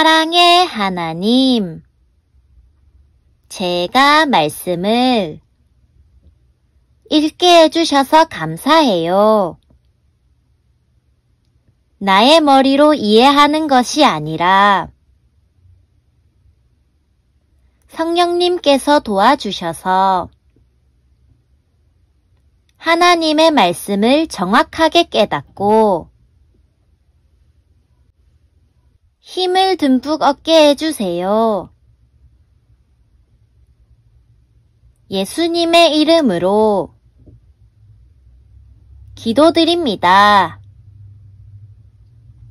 사랑의 하나님, 제가 말씀을 읽게 해주셔서 감사해요. 나의 머리로 이해하는 것이 아니라 성령님께서 도와주셔서 하나님의 말씀을 정확하게 깨닫고 힘을 듬뿍 얻게 해주세요. 예수님의 이름으로 기도드립니다.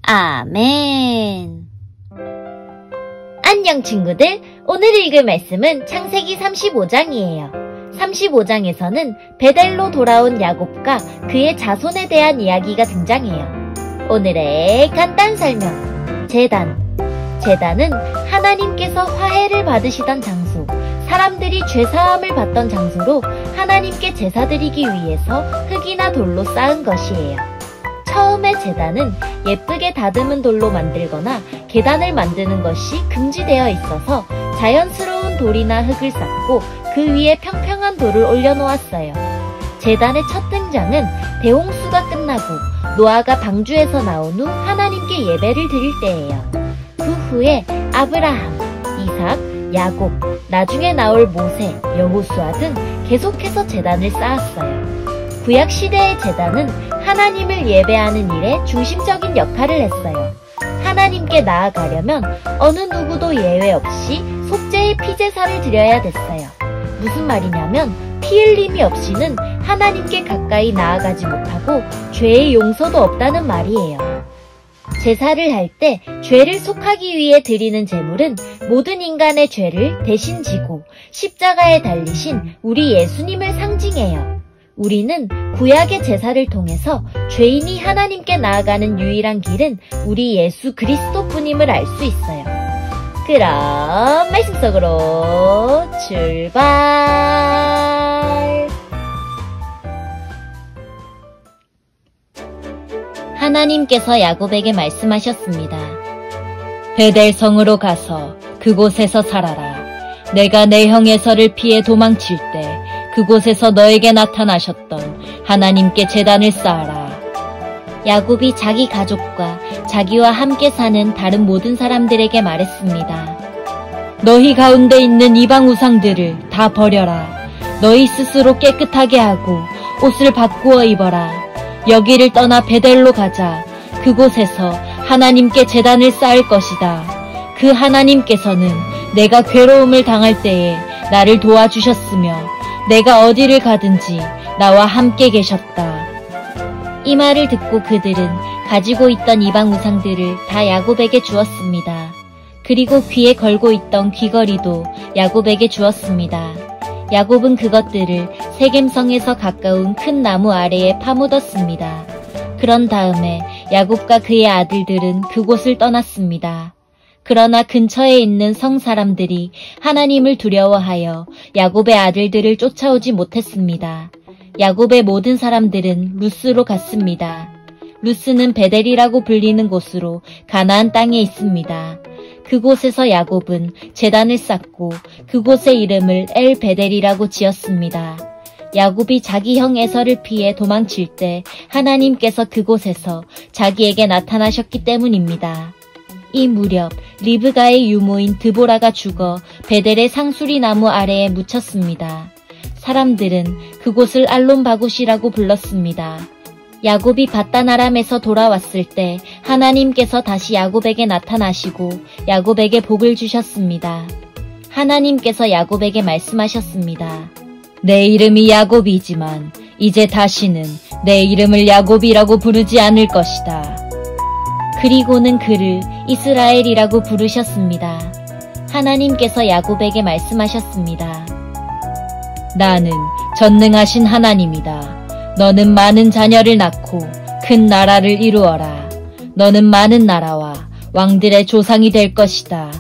아멘. 안녕 친구들, 오늘 읽을 말씀은 창세기 35장이에요. 35장에서는 베델로 돌아온 야곱과 그의 자손에 대한 이야기가 등장해요. 오늘의 간단 설명. 제단은 하나님께서 화해를 받으시던 장소, 사람들이 죄사함을 받던 장소로 하나님께 제사드리기 위해서 흙이나 돌로 쌓은 것이에요. 처음에 제단은 예쁘게 다듬은 돌로 만들거나 계단을 만드는 것이 금지되어 있어서 자연스러운 돌이나 흙을 쌓고 그 위에 평평한 돌을 올려놓았어요. 제단의 첫 등장은 대홍수가 끝나고 노아가 방주에서 나온 후 하나님께 예배를 드릴 때예요. 그 후에 아브라함, 이삭, 야곱, 나중에 나올 모세, 여호수아 등 계속해서 제단을 쌓았어요. 구약시대의 제단은 하나님을 예배하는 일에 중심적인 역할을 했어요. 하나님께 나아가려면 어느 누구도 예외 없이 속죄의 피제사를 드려야 됐어요. 무슨 말이냐면 피 흘림이 없이는 하나님께 가까이 나아가지 못하고 죄의 용서도 없다는 말이에요. 제사를 할 때 죄를 속하기 위해 드리는 제물은 모든 인간의 죄를 대신 지고 십자가에 달리신 우리 예수님을 상징해요. 우리는 구약의 제사를 통해서 죄인이 하나님께 나아가는 유일한 길은 우리 예수 그리스도뿐임을 알 수 있어요. 그럼 말씀 속으로 출발! 하나님께서 야곱에게 말씀하셨습니다. 베델성으로 가서 그곳에서 살아라. 내가 내 형 에서를 피해 도망칠 때 그곳에서 너에게 나타나셨던 하나님께 제단을 쌓아라. 야곱이 자기 가족과 자기와 함께 사는 다른 모든 사람들에게 말했습니다. 너희 가운데 있는 이방 우상들을 다 버려라. 너희 스스로 깨끗하게 하고 옷을 바꾸어 입어라. 여기를 떠나 베델로 가자. 그곳에서 하나님께 제단을 쌓을 것이다. 그 하나님께서는 내가 괴로움을 당할 때에 나를 도와주셨으며 내가 어디를 가든지 나와 함께 계셨다. 이 말을 듣고 그들은 가지고 있던 이방 우상들을 다 야곱에게 주었습니다. 그리고 귀에 걸고 있던 귀걸이도 야곱에게 주었습니다. 야곱은 그것들을 세겜성에서 가까운 큰 나무 아래에 파묻었습니다. 그런 다음에 야곱과 그의 아들들은 그곳을 떠났습니다. 그러나 근처에 있는 성 사람들이 하나님을 두려워하여 야곱의 아들들을 쫓아오지 못했습니다. 야곱의 모든 사람들은 루스로 갔습니다. 루스는 베델이라고 불리는 곳으로 가나안 땅에 있습니다. 그곳에서 야곱은 제단을 쌓고 그곳의 이름을 엘 베델이라고 지었습니다. 야곱이 자기 형 에서를 피해 도망칠 때 하나님께서 그곳에서 자기에게 나타나셨기 때문입니다. 이 무렵 리브가의 유모인 드보라가 죽어 베델의 상수리 나무 아래에 묻혔습니다. 사람들은 그곳을 알론바굿이라고 불렀습니다. 야곱이 밧단 아람에서 돌아왔을 때 하나님께서 다시 야곱에게 나타나시고 야곱에게 복을 주셨습니다. 하나님께서 야곱에게 말씀하셨습니다. 내 이름이 야곱이지만 이제 다시는 내 이름을 야곱이라고 부르지 않을 것이다. 그리고는 그를 이스라엘이라고 부르셨습니다. 하나님께서 야곱에게 말씀하셨습니다. 나는 전능하신 하나님이다. 너는 많은 자녀를 낳고 큰 나라를 이루어라. 너는 많은 나라와 왕들의 조상이 될 것이다.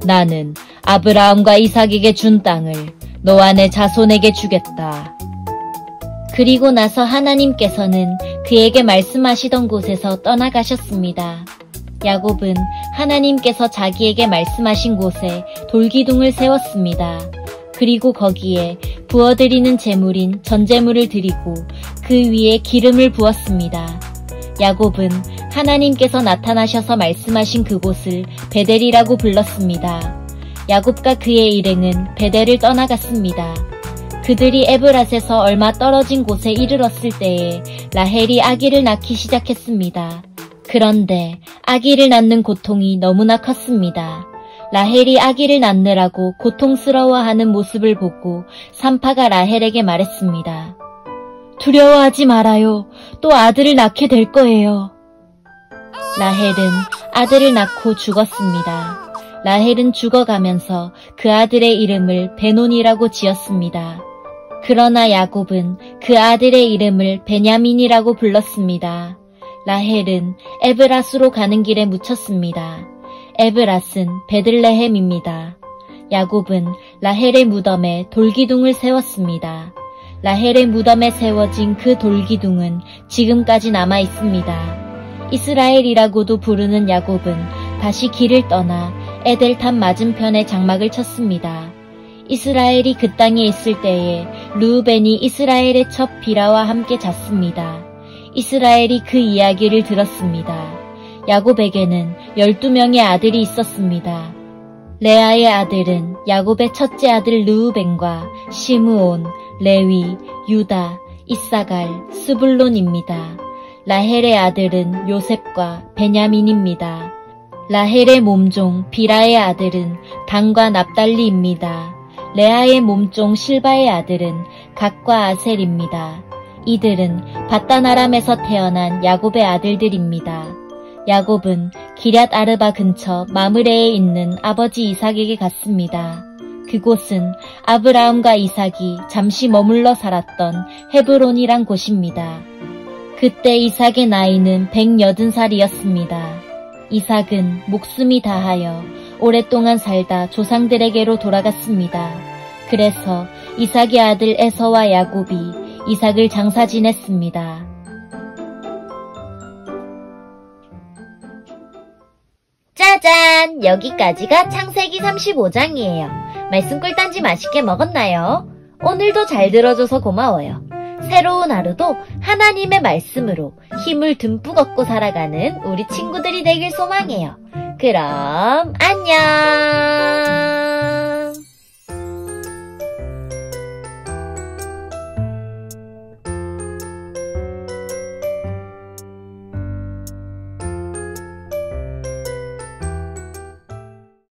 나는 아브라함과 이삭에게 준 땅을 너와 내 자손에게 주겠다. 그리고 나서 하나님께서는 그에게 말씀하시던 곳에서 떠나가셨습니다. 야곱은 하나님께서 자기에게 말씀하신 곳에 돌기둥을 세웠습니다. 그리고 거기에 부어드리는 제물인 전제물을 드리고 그 위에 기름을 부었습니다. 야곱은 하나님께서 나타나셔서 말씀하신 그곳을 베델이라고 불렀습니다. 야곱과 그의 일행은 베델을 떠나갔습니다. 그들이 에브랏에서 얼마 떨어진 곳에 이르렀을 때에 라헬이 아기를 낳기 시작했습니다. 그런데 아기를 낳는 고통이 너무나 컸습니다. 라헬이 아기를 낳느라고 고통스러워하는 모습을 보고 산파가 라헬에게 말했습니다. 두려워하지 말아요. 또 아들을 낳게 될 거예요. 라헬은 아들을 낳고 죽었습니다. 라헬은 죽어가면서 그 아들의 이름을 베논이라고 지었습니다. 그러나 야곱은 그 아들의 이름을 베냐민이라고 불렀습니다. 라헬은 에브랏으로 가는 길에 묻혔습니다. 에브랏은 베들레헴입니다. 야곱은 라헬의 무덤에 돌기둥을 세웠습니다. 라헬의 무덤에 세워진 그 돌기둥은 지금까지 남아 있습니다. 이스라엘이라고도 부르는 야곱은 다시 길을 떠나 에델탑 맞은편에 장막을 쳤습니다. 이스라엘이 그 땅에 있을 때에 르우벤이 이스라엘의 첩 비라와 함께 잤습니다. 이스라엘이 그 이야기를 들었습니다. 야곱에게는 12명의 아들이 있었습니다. 레아의 아들은 야곱의 첫째 아들 르우벤과 시므온, 레위, 유다, 이사갈, 스불론입니다. 라헬의 아들은 요셉과 베냐민입니다. 라헬의 몸종 비라의 아들은 단과 납달리입니다. 레아의 몸종 실바의 아들은 갓과 아셀입니다. 이들은 밧단아람에서 태어난 야곱의 아들들입니다. 야곱은 기럇 아르바 근처 마므레에 있는 아버지 이삭에게 갔습니다. 그곳은 아브라함과 이삭이 잠시 머물러 살았던 헤브론이란 곳입니다. 그때 이삭의 나이는 180살이었습니다. 이삭은 목숨이 다하여 오랫동안 살다 조상들에게로 돌아갔습니다. 그래서 이삭의 아들 에서와 야곱이 이삭을 장사 지냈습니다. 짜잔! 여기까지가 창세기 35장이에요. 말씀 꿀단지 맛있게 먹었나요? 오늘도 잘 들어줘서 고마워요. 새로운 하루도 하나님의 말씀으로 힘을 듬뿍 얻고 살아가는 우리 친구들이 되길 소망해요. 그럼 안녕!